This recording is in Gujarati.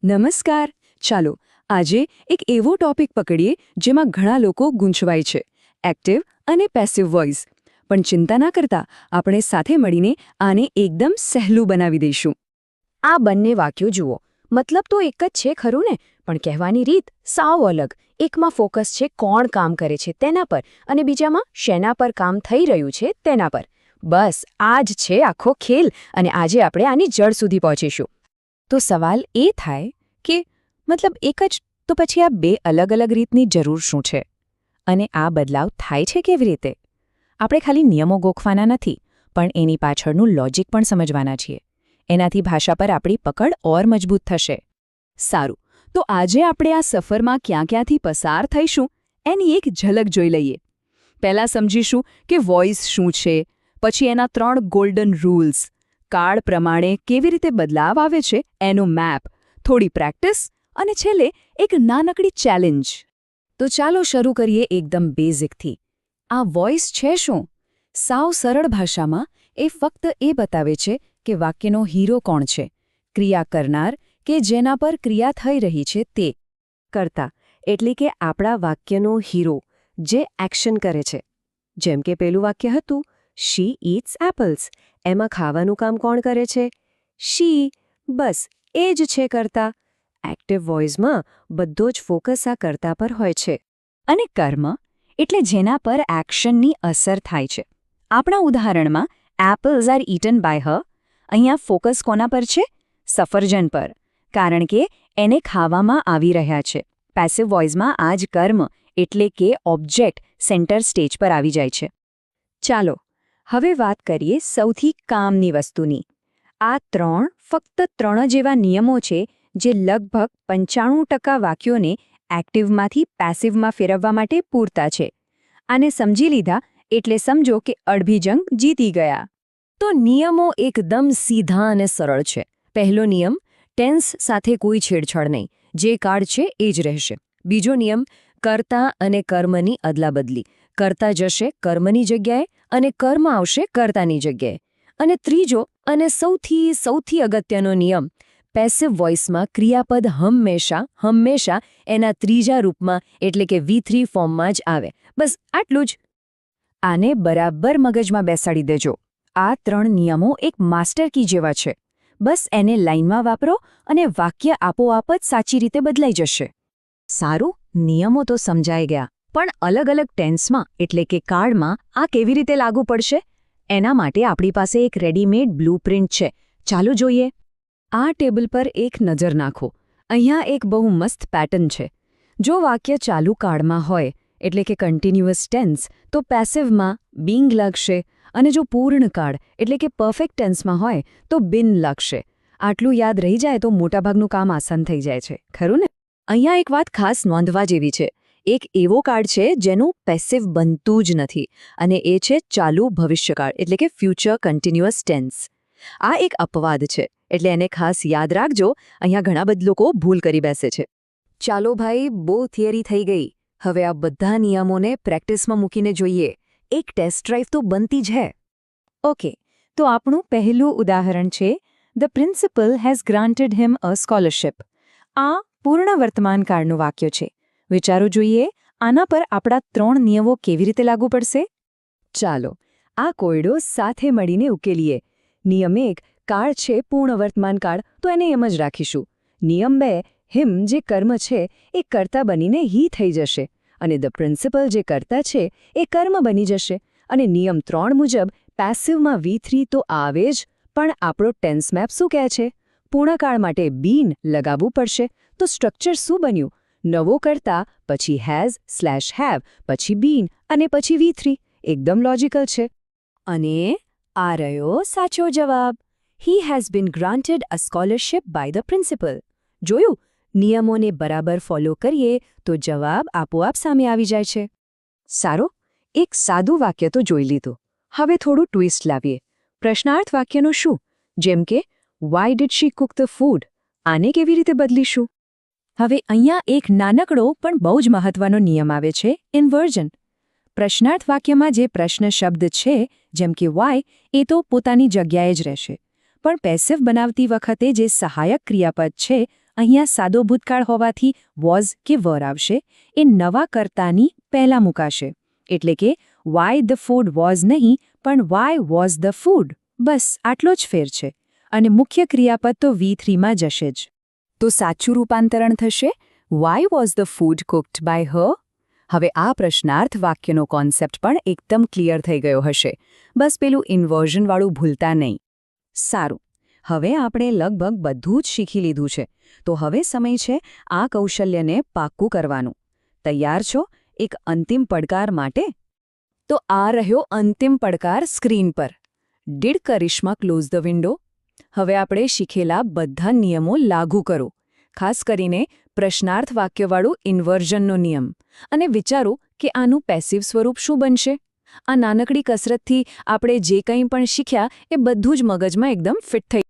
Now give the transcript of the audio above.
નમસ્કાર. ચાલો આજે એક એવો ટોપિક પકડીએ જેમાં ઘણા લોકો ગૂંચવાય છે, એક્ટિવ અને પેસિવ વોઇસ. પણ ચિંતા ના કરતા, આપણે સાથે મળીને આને એકદમ સહેલું બનાવી દઈશું. આ બંને વાક્યો જુઓ, મતલબ તો એક જ છે ખરું ને, પણ કહેવાની રીત સાવ અલગ. એકમાં ફોકસ છે કોણ કામ કરે છે તેના પર, અને બીજામાં શેના પર કામ થઈ રહ્યું છે તેના પર. બસ આ જ છે આખો ખેલ, અને આજે આપણે આની જડ સુધી પહોંચીશું. તો સવાલ એ થાય કે મતલબ એક જ, તો પછી આ બે અલગ અલગ રીતની જરૂર શું છે? અને આ બદલાવ થાય છે કેવી રીતે? આપણે ખાલી નિયમો ગોખવાના નથી, પણ એની પાછળનું લોજિક પણ સમજવાના છીએ. એનાથી ભાષા પર આપણી પકડ ઓર મજબૂત થશે. સારું, તો આજે આપણે આ સફરમાં ક્યાં ક્યાંથી પસાર થઈશું એની એક ઝલક જોઈ લઈએ. પહેલાં સમજીશું કે વોઇસ શું છે, પછી એના 3 ગોલ્ડન રૂલ્સ, કાળ પ્રમાણે કેવી રીતે બદલાવ આવે છે એનો મેપ, થોડી પ્રેક્ટિસ અને છેલ્લે એક નાનકડી ચેલેન્જ. તો ચાલો શરૂ કરીએ એકદમ બેઝિકથી. આ વોઇસ છે શું? સાવ સરળ ભાષામાં એ ફક્ત એ બતાવે છે કે વાક્યનો હીરો કોણ છે, ક્રિયા કરનાર કે જેના પર ક્રિયા થઈ રહી છે તે. કરતા એટલે કે આપણા વાક્યનો હીરો, જે એક્શન કરે છે. જેમ કે પેલું વાક્ય હતું, શી ઇટ્સ એપલ્સ. એમાં ખાવાનું કામ કોણ કરે છે? શી. બસ એ જ છે કરતા. એક્ટિવ વોઇસમાં બધો જ ફોકસ આ કરતા પર હોય છે. અને કર્મ એટલે જેના પર એક્શનની અસર થાય છે. આપણા ઉદાહરણમાં apples are eaten by her. અહીંયા ફોકસ કોના પર છે? સફરજન પર, કારણ કે એને ખાવામાં આવી રહ્યા છે. પેસિવ વોઇસમાં આ જ કર્મ એટલે કે ઓબ્જેક્ટ સેન્ટર સ્ટેજ પર આવી જાય છે. ચાલો હવે વાત કરીએ સૌથી કામની વસ્તુની. આ ફક્ત 3 જેવા નિયમો છે જે લગભગ 95% વાક્યોને એક્ટિવમાંથી પેસિવમાં ફેરવવા માટે પૂરતા છે. આને સમજી લીધા એટલે સમજો કે અડધી જંગ જીતી ગયા. તો નિયમો એકદમ સીધા અને સરળ છે. પહેલો નિયમ, ટેન્સ સાથે કોઈ છેડછાડ નહીં, જે કાળ છે એ જ રહેશે. બીજો નિયમ, કર્તા અને કર્મની અદલાબદલી. કર્તા જશે કર્મની જગ્યાએ અને કર્મ આવશે કર્તાની જગ્યાએ. અને ત્રીજો અને સૌથી અગત્યનો નિયમ, પેસિવ વોઇસમાં ક્રિયાપદ હંમેશા એના ત્રીજા રૂપમાં એટલે કે V3 ફોર્મમાં જ આવે. બસ આટલું જ. આને બરાબર મગજમાં બેસાડી દેજો. આ 3 નિયમો એક માસ્ટર કી જેવા છે. બસ એને લાઇનમાં વાપરો અને વાક્ય આપોઆપ જ સાચી રીતે બદલાઈ જશે. સારું, નિયમો તો સમજાઈ ગયા, પણ અલગ અલગ ટેન્સમાં એટલે કે કાળમાં આ કેવી રીતે લાગુ પડશે? એના માટે આપણી પાસે એક રેડીમેડ બ્લુપ્રિન્ટ છે. ચાલો જોઈએ. આ ટેબલ પર એક નજર નાખો. અહીંયા એક બહુ મસ્ત પેટર્ન છે. જો વાક્ય ચાલુ કાળમાં હોય એટલે કે કન્ટિન્યુઅસ ટેન્સ, તો પેસિવમાં બીંગ લાગશે, અને જો પૂર્ણ કાળ એટલે કે પરફેક્ટ ટેન્સમાં હોય તો બિન લાગશે. આટલું યાદ રહી જાય તો મોટાભાગનું કામ આસાન થઈ જાય છે, ખરું ને? અહીંયા એક વાત ખાસ નોંધવા જેવી છે. એક એવો કાળ છે જેનું પેસિવ બનતું જ નથી, અને એ છે ચાલુ ભવિષ્યકાળ એટલે કે ફ્યુચર કન્ટિન્યુઅસ ટેન્સ. આ એક અપવાદ છે, એટલે એને ખાસ યાદ રાખજો. અહીંયા ઘણા બધા લોકો ભૂલ કરી બેસે છે. ચાલો ભાઈ, બહુ થિયરી થઈ ગઈ. હવે આ બધા નિયમોને પ્રેક્ટિસમાં મૂકીને જોઈએ. એક ટેસ્ટ ડ્રાઈવ તો બનતી જ છે. ઓકે, તો આપણું પહેલું ઉદાહરણ છે, the principal has granted him a scholarship. આ પૂર્ણ વર્તમાન કાળનું વાક્ય છે. વિચારો જોઈએ, આના પર આપણા 3 નિયમો કેવી રીતે લાગુ પડશે? ચાલો આ કોયડો સાથે મળીને ઉકેલીએ. નિયમ 1, કાળ છે પૂર્ણ વર્તમાન કાળ, તો એને એમ જ રાખીશું. નિયમ 2, હિમ જે કર્મ છે એ કર્તા બનીને હી થઈ જશે, અને ધ પ્રિન્સિપલ જે કર્તા છે એ કર્મ બની જશે. અને નિયમ 3 મુજબ પેસિવમાં V3 તો આવે જ, પણ આપણો ટેન્સ મેપ શું કહે છે? પૂર્ણકાળ માટે બીન લગાવવું પડશે. તો સ્ટ્રક્ચર શું બન્યું? નવો કર્તા, પછી હેઝ/હેવ, પછી બીન અને પછી V3. એકદમ લોજિકલ છે. અને આ રહ્યો સાચો જવાબ. He has been granted a scholarship by the principal. જોયું? નિયમોને બરાબર ફોલો કરીએ તો જવાબ આપોઆપ સામે આવી જાય છે. સારો, એક સાદું વાક્ય તો જોઈ લીધું. હવે થોડું ટ્વિસ્ટ લાવીએ. પ્રશ્નાર્થ વાક્યનું શું? જેમ કે why did she cook the food? આને કેવી રીતે બદલીશું? હવે અહીંયા એક નાનકડો પણ બહુ જ મહત્વનો નિયમ આવે છે, ઇન્વર્ઝન. પ્રશ્નાર્થ વાક્યમાં જે પ્રશ્ન શબ્દ છે, જેમ કે વાય, એ તો પોતાની જગ્યાએ જ રહેશે. પણ પેસિવ બનાવતી વખતે જે સહાયક ક્રિયાપદ છે, અહીંયા સાદો ભૂતકાળ હોવાથી વોઝ કે વર આવશે, એ નવા કર્તાની પહેલા મુકાશે. એટલે કે વાય ધ ફૂડ વોઝ નહીં, પણ વાય વોઝ ધ ફૂડ. બસ આટલો જ ફેર છે. અને મુખ્ય ક્રિયાપદ તો V3માં જશે જ. તો સાચું રૂપાંતરણ થશે why was the food cooked by her? હવે આ પ્રશ્નાર્થ વાક્યનો કોન્સેપ્ટ પણ એકદમ ક્લિયર થઈ ગયો હશે. બસ પેલું ઇન્વર્ઝનવાળું ભૂલતા નહીં. સારું, હવે આપણે લગભગ બધું જ શીખી લીધું છે. તો હવે સમય છે આ કૌશલ્યને પાક્કું કરવાનું. તૈયાર છો એક અંતિમ પડકાર માટે? તો આ રહ્યો અંતિમ પડકાર સ્ક્રીન પર. Did Karishma close the window? હવે આપણે શીખેલા બધા નિયમો લાગુ કરો, ખાસ કરીને પ્રશ્નાર્થ વાક્યવાળું ઇન્વર્ઝનનો નિયમ. અને વિચારો કે આનું પેસિવ સ્વરૂપ શું બનશે. આ નાનકડી કસરતથી આપણે જે કંઈ પણ શીખ્યા એ બધું જ મગજમાં એકદમ ફિટ થઈ